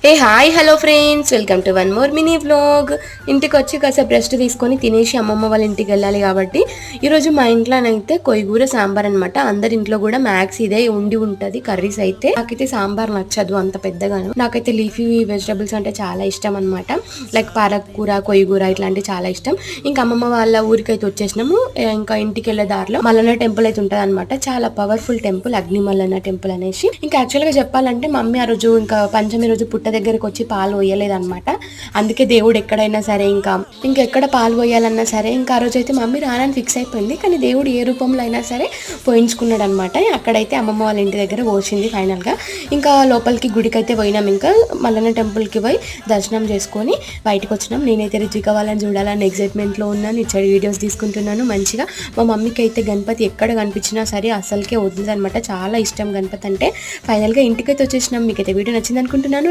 Hey hi hello friends, welcome to one more mini vlog. ఇంటికి వచ్చి కాసేపు rest తీసుకొని తినేసి అమ్మమ్మ వాళ్ళ ఇంటికి వెళ్ళాలి కాబట్టి ఈరోజు మా ఇంట్లోనైతే కొయ్యూర సాంబార్ అనమాట. అందరి ఇంట్లో కూడా మ్యాక్స్ ఇదే ఉంటది కర్రీస్ అయితే. నాకైతే సాంబార్ నచ్చదు అంత పెద్దగాను. నాకైతే లీఫీ వెజిటబుల్స్ అంటే చాలా ఇష్టం అనమాట. లైక్ పాలకూర, కొయ్యూర ఇట్లాంటివి చాలా ఇష్టం. ఇంకా అమ్మమ్మ వాళ్ళ ఊరికైతే వచ్చేసినాము. ఇంకా ఇంటికి వెళ్ళే దారిలో మల్లన్న టెంపుల్ అయితే ఉంటది అనమాట. చాలా పవర్ఫుల్ టెంపుల్, అగ్ని మల్లన్న టెంపుల్ అనేసి. ఇంకా యాక్చువల్ గా చెప్పాలంటే మమ్మీ ఆ రోజు ఇంకా పంచమి రోజు పుట్ట దగ్గరకు వచ్చి పాలు పోయలేదన్నమాట. అందుకే దేవుడు ఎక్కడైనా సరే ఇంకెక్కడ పాలు పోయాలన్నా సరే ఇంకా ఆ రోజు అయితే మమ్మీ రానని ఫిక్స్ అయిపోయింది. కానీ దేవుడు ఏ రూపంలో అయినా సరే పోయించుకున్నాడు అనమాట. అక్కడైతే అమ్మమ్మ వాళ్ళ ఇంటి దగ్గర పోసింది ఫైనల్ గా. ఇంకా లోపలికి గుడికి అయితే పోయినాం. ఇంకా మల్లన్న టెంపుల్ కి పోయి దర్శనం చేసుకొని బయటకు వచ్చినాం. నేనైతే రిచిక వాళ్ళని చూడాలని ఎక్సైట్మెంట్ లో ఉన్నాను. ఇచ్చడి వీడియోస్ తీసుకుంటున్నాను మంచిగా. మా మమ్మీకి అయితే గణపతి ఎక్కడ కనిపించినా సరే అసలుకే వద్దు అనమాట. చాలా ఇష్టం గణపతి అంటే. ఫైనల్ గా ఇంటికైతే వచ్చేసినాం. మీకైతే వీడియో నచ్చింది అనుకుంటున్నాను.